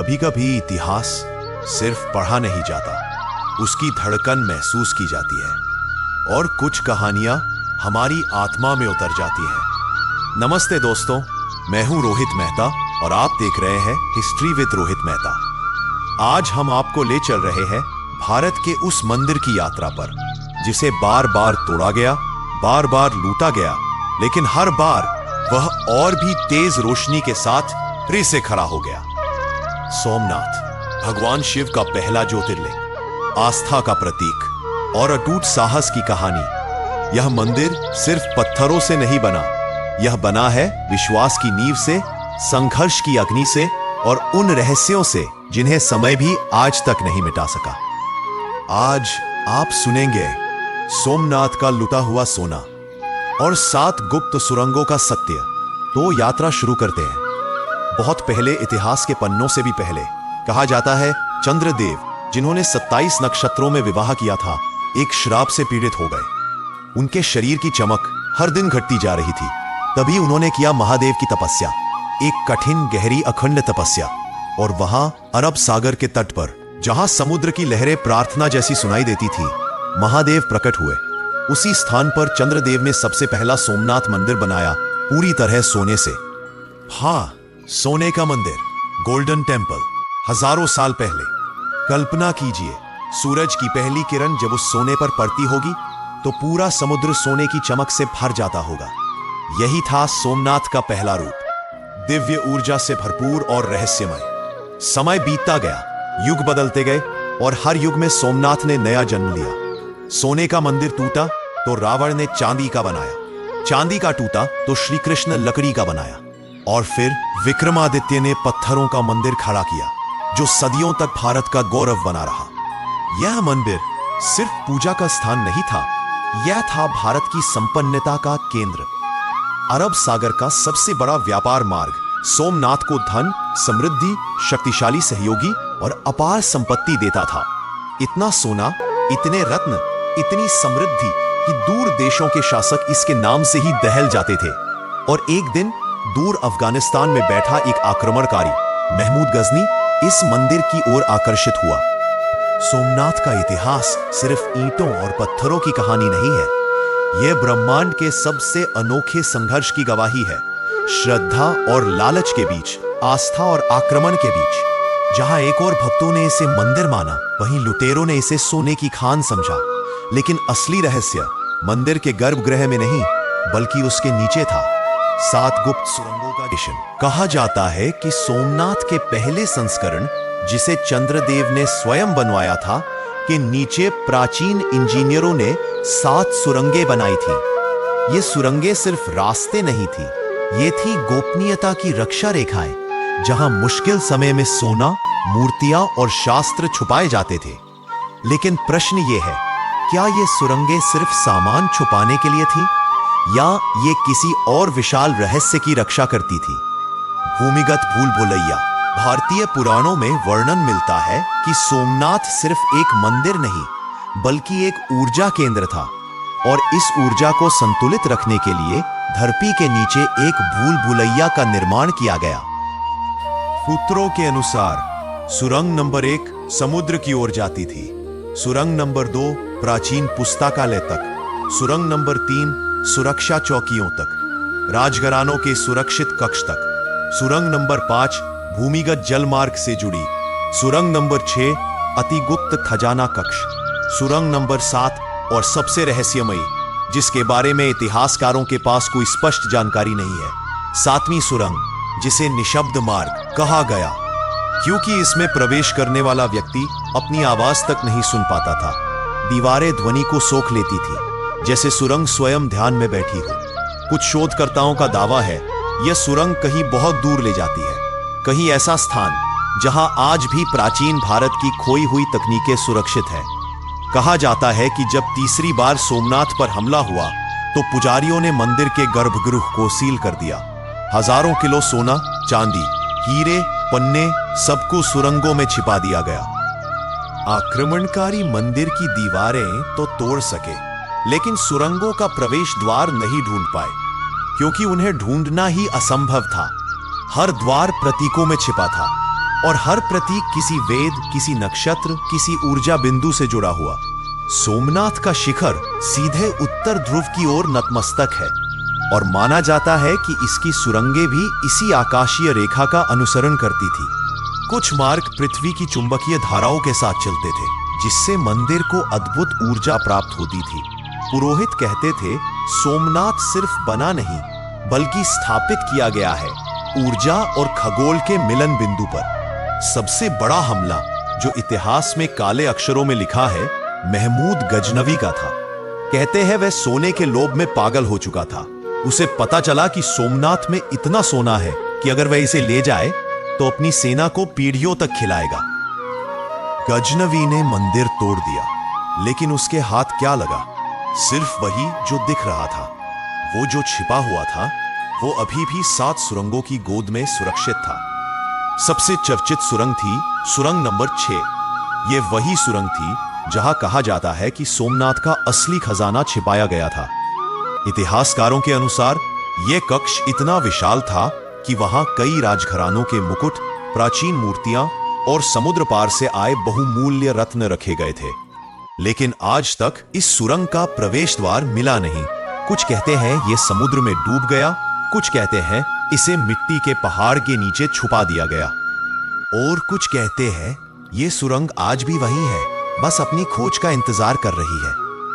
कभी कभी इतिहास सिर्फ पढ़ा नहीं जाता, उसकी धड़कन महसूस की जाती है और कुछ कहानियां हमारी आत्मा में उतर जाती हैं। नमस्ते दोस्तों, मैं हूं रोहित मेहता और आप देख रहे हैं हिस्ट्री विद रोहित मेहता। आज हम आपको ले चल रहे हैं भारत के उस मंदिर की यात्रा पर जिसे बार बार तोड़ा गया, बार बार लूटा गया, लेकिन हर बार वह और भी तेज रोशनी के साथ फिर से खड़ा हो गया। सोमनाथ भगवान शिव का पहला ज्योतिर्लिंग, आस्था का प्रतीक और अटूट साहस की कहानी। यह मंदिर सिर्फ पत्थरों से नहीं बना, यह बना है विश्वास की नींव से, संघर्ष की अग्नि से और उन रहस्यों से जिन्हें समय भी आज तक नहीं मिटा सका। आज आप सुनेंगे सोमनाथ का लुटा हुआ सोना और 7 गुप्त सुरंगों का सत्य। तो यात्रा शुरू करते हैं। बहुत पहले, इतिहास के पन्नों से भी पहले, कहा जाता है चंद्रदेव, जिन्होंने 27 नक्षत्रों में विवाह किया था, एक श्राप से पीड़ित हो गए। उनके शरीर की चमक हर दिन घटती जा रही थी। तभी उन्होंने किया महादेव की तपस्या, एक कठिन गहरी अखंड तपस्या। और वहां अरब सागर के तट पर, जहां समुद्र की लहरें प्रार्थना जैसी सुनाई देती थी, महादेव प्रकट हुए। उसी स्थान पर चंद्रदेव ने सबसे पहला सोमनाथ मंदिर बनाया, पूरी तरह सोने से। हाँ, सोने का मंदिर, गोल्डन टेम्पल। हजारों साल पहले कल्पना कीजिए, सूरज की पहली किरण जब उस सोने पर पड़ती होगी तो पूरा समुद्र सोने की चमक से भर जाता होगा। यही था सोमनाथ का पहला रूप, दिव्य ऊर्जा से भरपूर और रहस्यमय। समय बीतता गया, युग बदलते गए और हर युग में सोमनाथ ने नया जन्म लिया। सोने का मंदिर टूटा तो रावण ने चांदी का बनाया, चांदी का टूटा तो श्री कृष्ण लकड़ी का बनाया, और फिर विक्रमादित्य ने पत्थरों का मंदिर खड़ा किया, जो सदियों तक भारत का गौरव बना रहा। यह मंदिर सिर्फ पूजा का स्थान नहीं था, यह था भारत की संपन्नता का केंद्र। अरब सागर का सबसे बड़ा व्यापार मार्ग सोमनाथ को धन, समृद्धि, शक्तिशाली सहयोगी और अपार संपत्ति देता था। इतना सोना, इतने रत्न, इतनी समृद्धि कि दूर देशों के शासक इसके नाम से ही दहल जाते थे। और एक दिन दूर अफगानिस्तान में बैठा एक आक्रमणकारी महमूद गजनी इस मंदिर की ओर आकर्षित हुआ। सोमनाथ का इतिहास सिर्फ ईंटों और पत्थरों की कहानी नहीं है, यह ब्रह्मांड के सबसे अनोखे संघर्ष की गवाही है। श्रद्धा और लालच के बीच, आस्था और आक्रमण के बीच। जहां एक और भक्तों ने इसे मंदिर माना, वहीं लुटेरों ने इसे सोने की खान समझा। लेकिन असली रहस्य मंदिर के गर्भगृह में नहीं, बल्कि उसके नीचे था। 7 गुप्त सुरंगों का मिशन। कहा जाता है कि सोमनाथ के पहले संस्करण, जिसे चंद्रदेव ने स्वयं बनवाया था, के नीचे प्राचीन इंजीनियरों ने 7 सुरंगें बनाई थी। ये सुरंगें सिर्फ रास्ते नहीं थी, ये थी गोपनीयता की रक्षा रेखाएं, जहां मुश्किल समय में सोना, मूर्तियां और शास्त्र छुपाए जाते थे। लेकिन प्रश्न ये है, क्या ये सुरंगें सिर्फ सामान छुपाने के लिए थी, या ये किसी और विशाल रहस्य की रक्षा करती थी? भूमिगत भूल भुलैया। भारतीय पुराणों में वर्णन मिलता है कि सोमनाथ सिर्फ एक मंदिर नहीं, बल्कि एक ऊर्जा केंद्र था, और इस ऊर्जा को संतुलित रखने के लिए धरती के नीचे एक भूल भुलैया का निर्माण किया गया। सूत्रों के अनुसार सुरंग नंबर 1 समुद्र की ओर जाती थी, सुरंग नंबर 2 प्राचीन पुस्तकालय तक, सुरंग नंबर 3 सुरक्षा चौकियों तक, राजघरानों के सुरक्षित कक्ष तक, सुरंग नंबर 5 भूमिगत जल मार्ग से जुड़ी, सुरंग नंबर 6 अति गुप्त खजाना कक्ष, सुरंग नंबर 7 और सबसे रहस्यमयी, जिसके बारे में इतिहासकारों के पास कोई स्पष्ट जानकारी नहीं है, 7वीं सुरंग, जिसे निशब्द मार्ग कहा गया, क्योंकि इसमें प्रवेश करने वाला व्यक्ति अपनी आवाज तक नहीं सुन पाता था। दीवारें ध्वनि को सोख लेती थी, जैसे सुरंग स्वयं ध्यान में बैठी हो। कुछ शोधकर्ताओं का दावा है यह सुरंग कहीं बहुत दूर ले जाती है, कहीं ऐसा स्थान जहां आज भी प्राचीन भारत की खोई हुई तकनीकें सुरक्षित है। कहा जाता है कि जब तीसरी बार सोमनाथ पर हमला हुआ तो पुजारियों ने मंदिर के गर्भगृह को सील कर दिया। हजारों किलो सोना, चांदी, हीरे, पन्ने, सबको सुरंगों में छिपा दिया गया। आक्रमणकारी मंदिर की दीवारें तो तोड़ सके, लेकिन सुरंगों का प्रवेश द्वार नहीं ढूंढ पाए, क्योंकि उन्हें ढूंढना ही असंभव था। हर द्वार प्रतीकों में छिपा था, और हर प्रतीक किसी वेद, किसी नक्षत्र, किसी ऊर्जा बिंदु से जुड़ा हुआ। सोमनाथ का शिखर सीधे उत्तर ध्रुव की ओर नतमस्तक है और माना जाता है कि इसकी सुरंगें भी इसी आकाशीय रेखा का अनुसरण करती थी। कुछ मार्ग पृथ्वी की चुंबकीय धाराओं के साथ चलते थे, जिससे मंदिर को अद्भुत ऊर्जा प्राप्त होती थी। पुरोहित कहते थे, सोमनाथ सिर्फ बना नहीं बल्कि स्थापित किया गया है ऊर्जा और खगोल के मिलन बिंदु पर। सबसे बड़ा हमला जो इतिहास में काले अक्षरों में लिखा है, महमूद गजनवी का था। कहते हैं वह सोने के लोभ में पागल हो चुका था। उसे पता चला कि सोमनाथ में इतना सोना है कि अगर वह इसे ले जाए तो अपनी सेना को पीढ़ियों तक खिलाएगा। गजनवी ने मंदिर तोड़ दिया, लेकिन उसके हाथ क्या लगा? सिर्फ वही जो दिख रहा था। वो जो छिपा हुआ था वो अभी भी 7 सुरंगों की गोद में सुरक्षित था। सबसे चर्चित सुरंग थी सुरंग नंबर 6। ये वही सुरंग थी जहां कहा जाता है कि सोमनाथ का असली खजाना छिपाया गया था। इतिहासकारों के अनुसार यह कक्ष इतना विशाल था कि वहां कई राजघरानों के मुकुट, प्राचीन मूर्तियां और समुद्र पार से आए बहुमूल्य रत्न रखे गए थे। लेकिन आज तक इस सुरंग का प्रवेश द्वार मिला नहीं। कुछ कहते हैं यह समुद्र में डूब गया, कुछ कहते हैं इसे मिट्टी के पहाड़ के नीचे छुपा दिया गया, और कुछ कहते हैं यह सुरंग आज भी वही है, बस अपनी खोज का इंतजार कर रही है।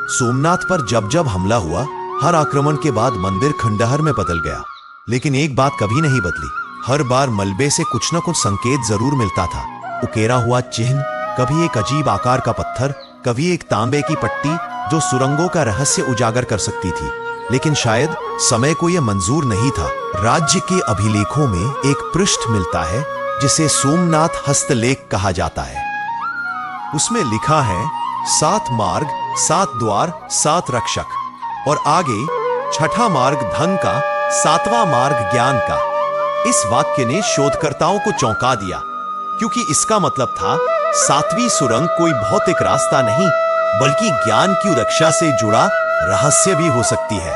सोमनाथ पर जब जब हमला हुआ, हर आक्रमण के बाद मंदिर खंडहर में बदल गया, लेकिन एक बात कभी नहीं बदली। हर बार मलबे से कुछ न कुछ संकेत जरूर मिलता था। उकेरा हुआ चिन्ह, कभी एक अजीब आकार का पत्थर, कभी एक तांबे की पट्टी जो सुरंगों का रहस्य उजागर कर सकती थी। लेकिन शायद समय को यह मंजूर नहीं था। राज्य के अभिलेखों में एक पृष्ठ मिलता है जिसे सोमनाथ हस्तलेख कहा जाता है। उसमें लिखा है 7 मार्ग, 7 द्वार, 7 रक्षक, और आगे 6ठा मार्ग धन का, 7वां मार्ग ज्ञान का। इस वाक्य ने शोधकर्ताओं को चौंका दिया, क्योंकि इसका मतलब था 7वीं सुरंग कोई भौतिक रास्ता नहीं बल्कि ज्ञान की रक्षा से जुड़ा रहस्य भी हो सकती है।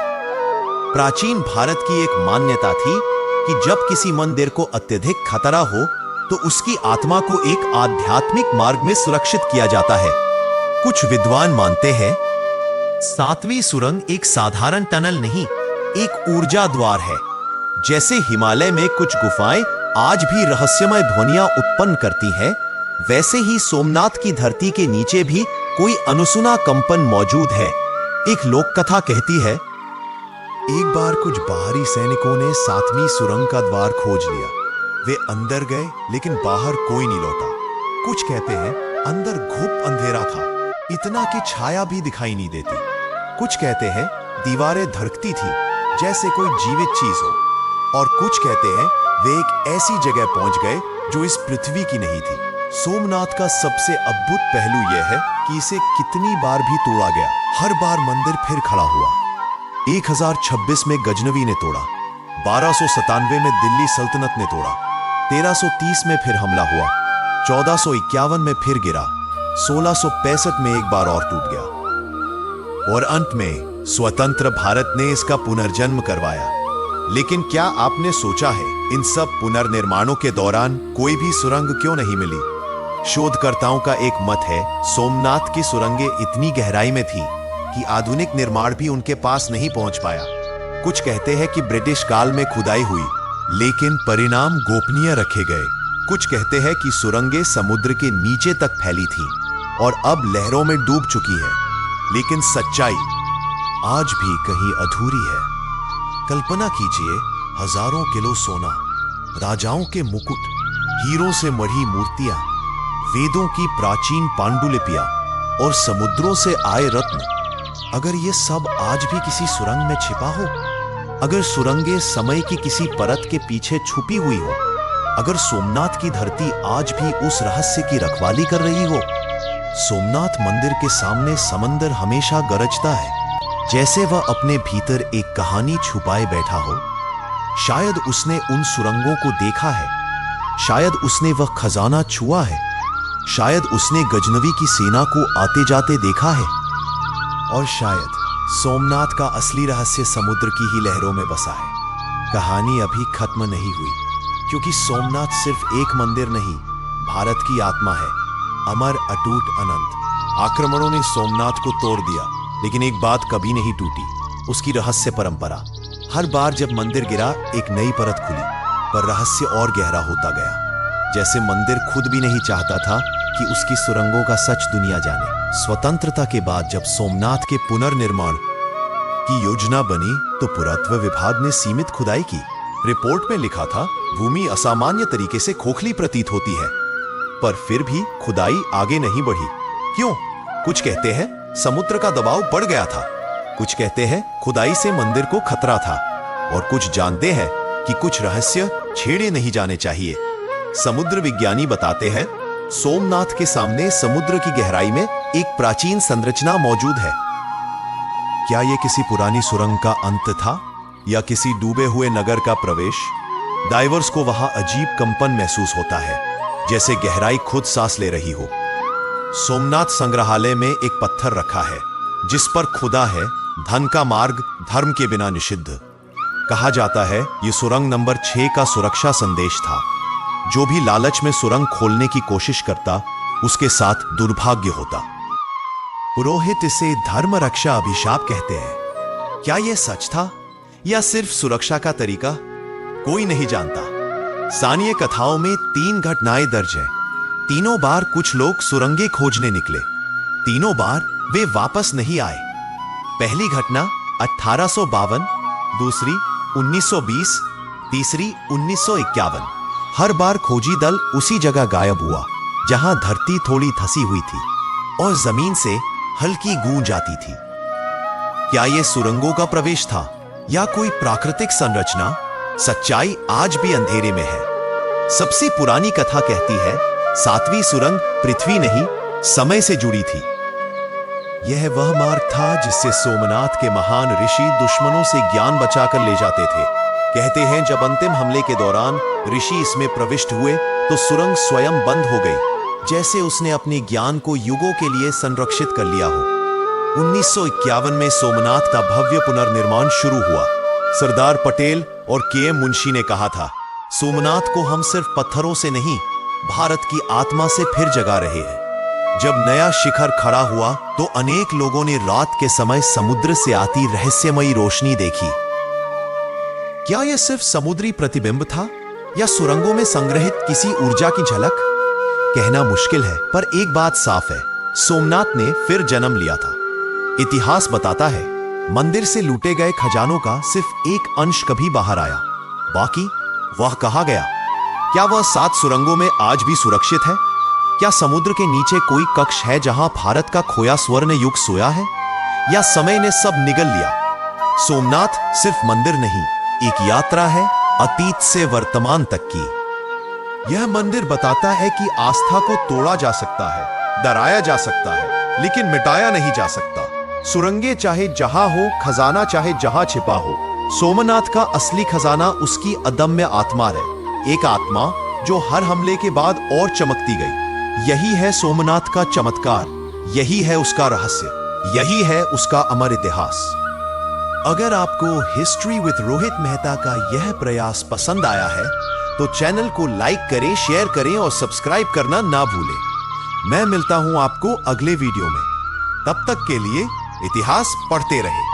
प्राचीन भारत की एक मान्यता थी कि जब किसी मंदिर को अत्यधिक खतरा हो तो उसकी आत्मा को एक आध्यात्मिक मार्ग में सुरक्षित किया जाता है। कुछ विद्वान मानते हैं 7वीं सुरंग एक साधारण टनल नहीं, एक ऊर्जा द्वार है। जैसे हिमालय में कुछ गुफाएं आज भी रहस्यमय ध्वनियां उत्पन्न करती हैं, वैसे ही सोमनाथ की धरती के नीचे भी कोई अनसुना कंपन मौजूद है। एक लोक कथा कहती है, एक बार कुछ बाहरी सैनिकों ने 7वीं सुरंग का द्वार खोज लिया। वे अंदर गए, लेकिन बाहर कोई नहीं लौटा। कुछ कहते हैं अंदर घुप अंधेरा था, इतना कि छाया भी दिखाई नहीं देती। कुछ कहते हैं दीवारें धड़कती थी जैसे कोई जीवित चीज हो, और कुछ कहते हैं वे एक ऐसी जगह पहुंच गए जो इस पृथ्वी की नहीं थी। सोमनाथ का सबसे अद्भुत पहलू यह है कि इसे कितनी बार भी तोड़ा गया, हर बार मंदिर फिर खड़ा हुआ। 1026 में गजनवी ने तोड़ा, 1297 में दिल्ली सल्तनत ने तोड़ा, 1330 में फिर हमला हुआ, 1451 में फिर गिरा, 1665 में एक बार और टूट गया, और अंत में स्वतंत्र भारत ने इसका पुनर्जन्म करवाया। लेकिन क्या आपने सोचा है इन सब पुनर्निर्माणों के दौरान कोई भी सुरंग क्यों नहीं मिली? शोधकर्ताओं का एक मत है सोमनाथ की सुरंगें इतनी गहराई में थी कि आधुनिक निर्माण भी उनके पास नहीं पहुंच पाया। कुछ कहते हैं कि ब्रिटिश काल में खुदाई हुई, लेकिन परिणाम गोपनीय रखे गए। कुछ कहते हैं कि सुरंगें समुद्र के नीचे तक फैली थीं और अब लहरों में डूब चुकी है। लेकिन सच्चाई आज भी कहीं अधूरी है। कल्पना कीजिए, हजारों किलो सोना, राजाओं के मुकुट, हीरों से मढ़ी मूर्तियां, वेदों की प्राचीन पांडुलिपियां और समुद्रों से आए रत्न। अगर ये सब आज भी किसी सुरंग में छिपा हो, अगर सुरंगें समय की किसी परत के पीछे छुपी हुई हो, अगर सोमनाथ की धरती आज भी उस रहस्य की रखवाली कर रही हो। सोमनाथ मंदिर के सामने समंदर हमेशा गरजता है, जैसे वह अपने भीतर एक कहानी छुपाए बैठा हो। शायद उसने उन सुरंगों को देखा है, शायद उसने वह खजाना छुआ है, शायद उसने गजनवी की सेना को आते जाते देखा है, और शायद सोमनाथ का असली रहस्य समुद्र की ही लहरों में बसा है। कहानी अभी खत्म नहीं हुई, क्योंकि सोमनाथ सिर्फ एक मंदिर नहीं भारत की आत्मा है, अमर अटूट अनंत। आक्रमणों ने सोमनाथ को तोड़ दिया, लेकिन एक बात कभी नहीं टूटी, उसकी रहस्य परंपरा। हर बार जब मंदिर गिरा, एक नई परत खुली, पर रहस्य और गहरा होता गया, जैसे मंदिर खुद भी नहीं चाहता था कि उसकी सुरंगों का सच दुनिया जाने। स्वतंत्रता के बाद जब सोमनाथ के पुनर्निर्माण की योजना बनी, तो पुरातत्व विभाग ने सीमित खुदाई की। रिपोर्ट में लिखा था, भूमि असामान्य तरीके से खोखली प्रतीत होती है, पर फिर भी खुदाई आगे नहीं बढ़ी। क्यों? कुछ कहते हैं समुद्र का दबाव बढ़ गया था, कुछ कहते हैं खुदाई से मंदिर को खतरा था, और कुछ जानते हैं कि कुछ रहस्य छेड़े नहीं जाने चाहिए। समुद्र विज्ञानी बताते हैं, सोमनाथ के सामने समुद्र की गहराई में एक प्राचीन संरचना मौजूद है। क्या यह किसी पुरानी सुरंग का अंत था, या किसी डूबे हुए नगर का प्रवेश? डाइवर्स को वहां अजीब कंपन महसूस होता है, जैसे गहराई खुद सांस ले रही हो। सोमनाथ संग्रहालय में एक पत्थर रखा है, जिस पर खुदा है, धन का मार्ग धर्म के बिना निषिद्ध। कहा जाता है यह सुरंग नंबर 6 का सुरक्षा संदेश था। जो भी लालच में सुरंग खोलने की कोशिश करता, उसके साथ दुर्भाग्य होता। पुरोहित इसे धर्म रक्षा अभिशाप कहते हैं। क्या यह सच था, या सिर्फ सुरक्षा का तरीका? कोई नहीं जानता। स्थानीय कथाओं में 3 घटनाएं दर्ज हैं। तीनों बार कुछ लोग सुरंगें खोजने निकले, तीनों बार वे वापस नहीं आए। पहली घटना 1852, दूसरी 1920, तीसरी 1951। हर बार खोजी दल उसी जगह गायब हुआ, जहां धरती थोड़ी धसी हुई थी और जमीन से हल्की गूंज आती थी। क्या यह सुरंगों का प्रवेश था, या कोई प्राकृतिक संरचना? सच्चाई आज भी अंधेरे में है। सबसे पुरानी कथा कहती है, 7वीं सुरंग पृथ्वी नहीं, समय से जुड़ी थी। यह वह मार्ग था जिससे सोमनाथ के महान ऋषि दुश्मनों से ज्ञान बचाकर ले जाते थे। कहते हैं जब अंतिम हमले के दौरान ऋषि इसमें प्रविष्ट हुए, तो सुरंग स्वयं बंद हो गई, जैसे उसने अपने ज्ञान को युगों के लिए संरक्षित कर लिया हो। 1951 में सोमनाथ का भव्य पुनर्निर्माण शुरू हुआ। सरदार पटेल और के.एम. मुंशी ने कहा था, सोमनाथ को हम सिर्फ पत्थरों से नहीं, भारत की आत्मा से फिर जगा रहे हैं। जब नया शिखर खड़ा हुआ, तो अनेक लोगों ने रात के समय समुद्र से आती रहस्यमयी रोशनी देखी। क्या यह सिर्फ समुद्री प्रतिबिंब था, या सुरंगों में संग्रहित किसी ऊर्जा की झलक? कहना मुश्किल है, पर एक बात साफ है, सोमनाथ ने फिर जन्म लिया था। इतिहास बताता है, मंदिर से लूटे गए खजानों का सिर्फ एक अंश कभी बाहर आया, बाकी वह कहा गया। क्या वह 7 सुरंगों में आज भी सुरक्षित है? क्या समुद्र के नीचे कोई कक्ष है जहां भारत का खोया स्वर्ण युग सोया है, या समय ने सब निगल लिया? सोमनाथ सिर्फ मंदिर नहीं, एक यात्रा है, अतीत से वर्तमान तक की। यह मंदिर बताता है कि आस्था को तोड़ा जा सकता है, डराया जा सकता है, लेकिन मिटाया नहीं जा सकता। सुरंगें चाहे जहां हो, खजाना चाहे जहां छिपा हो, सोमनाथ का असली खजाना उसकी अदम्य आत्मा है। एक आत्मा जो हर हमले के बाद और चमकती गई। यही है सोमनाथ का चमत्कार, यही है उसका रहस्य, यही है उसका अमर इतिहास। अगर आपको हिस्ट्री विद रोहित मेहता का यह प्रयास पसंद आया है, तो चैनल को लाइक करें, शेयर करें और सब्सक्राइब करना ना भूलें। मैं मिलता हूं आपको अगले वीडियो में। तब तक के लिए इतिहास पढ़ते रहें।